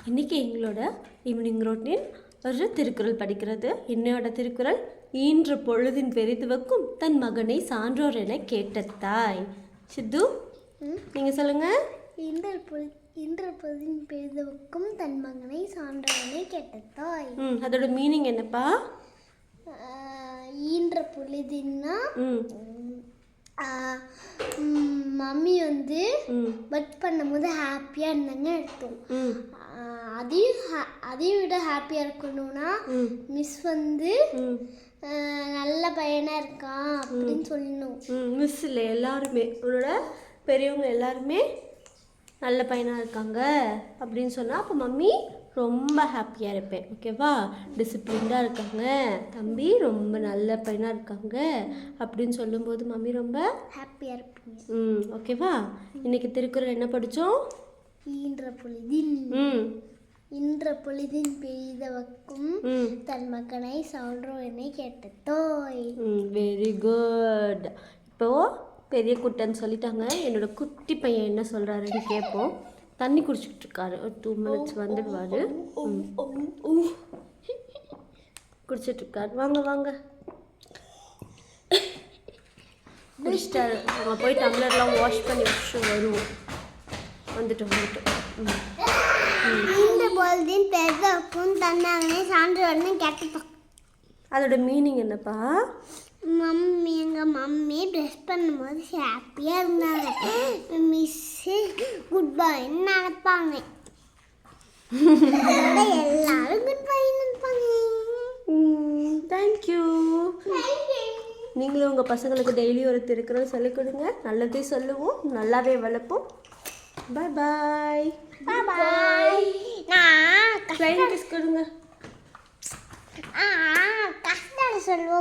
இன்றைக்கி எங்களோட evening routine ஒரு திருக்குறள் படிக்கிறது. என்னோட திருக்குறள், ஈன்ற பொழுதின் பெரிதுவக்கும் தன் மகனை சான்றோர் என கேட்ட தாய். சித்து, நீங்கள் சொல்லுங்கள். ஈன்ற பொழுதின் பெரிதுவக்கும் தன் மகனை சான்றோர் என கேட்ட தாய். அதோட மீனிங் என்னப்பா? ஈன்ற பொழுதுன்னா மம்மி வந்து ஒர்க் பண்ணும்போது ஹாப்பியாக இருந்தாங்க எடுத்தோம். அதையும் விட ஹாப்பியாக இருக்கணும்னா மிஸ் வந்து நல்ல பையனாக இருக்கான் அப்படின்னு சொல்லணும். மிஸ் இல்லை, எல்லாருமே உன்னோட பெரியவங்க எல்லாருமே நல்ல பையனாக இருக்காங்க அப்படின்னு சொன்னால் அப்போ மம்மி ரொம்ப ஹாப்பியாக இருப்பேன். ஓகேவா? டிசிப்ளின்டாக இருக்காங்க, தம்பி ரொம்ப நல்ல பையனாக இருக்காங்க அப்படின்னு சொல்லும்போது மம்மி ரொம்ப ஹாப்பியாக இருப்பீங்க. ஓகேவா? இன்னைக்கு திருக்குறள் என்ன படித்தோம்? ஈன்ற பொழுதின் பெரிதுவக்கும் தன் மகனை சான்றோர் என கேட்ட தாய். Very good. இப்போது பெரிய குட்டன் சொல்லிட்டாங்க. என்னோட குட்டி பையன் என்ன சொல்கிறாருன்னு கேட்போம். தண்ணி குடிச்சிக்கிட்டு இருக்காரு. ஒரு 2 minutes வந்துடுவார். குடிச்சிட்ருக்காரு. வாங்க வாங்க. குடிச்சிட்டாரு. நம்ம போய் டம்ளர்லாம் வாஷ் பண்ணி வச்சு வருவோம். வந்துட்டோம். ஈன்ற பொழுதின் பெரிதுவக்கும் தன் மகனை சான்றோர்னு கேட்டோம். அதோட மீனிங் என்னப்பா? எங்கள் மம்மி ட்ரெஸ் பண்ணும்போது ஹாப்பியாக இருந்தாங்க. மிஸ்ஸு குட் பாய்ன்னு நினைப்பாங்க. எல்லாரும் குட் பாய்ன்னு நினைப்பாங்க. தேங்க்யூ. நீங்களும் உங்கள் பசங்களுக்கு டெய்லி ஒரு திருக்குறள் சொல்லிக் கொடுங்க. நல்லதே சொல்லுவோம், நல்லாவே வளர்ப்போம். பாய் பாய். பாய். நான் ஃப்ளைங் கிஸ் கொடுங்க. கஷ்டம் சொல்லுவோம்.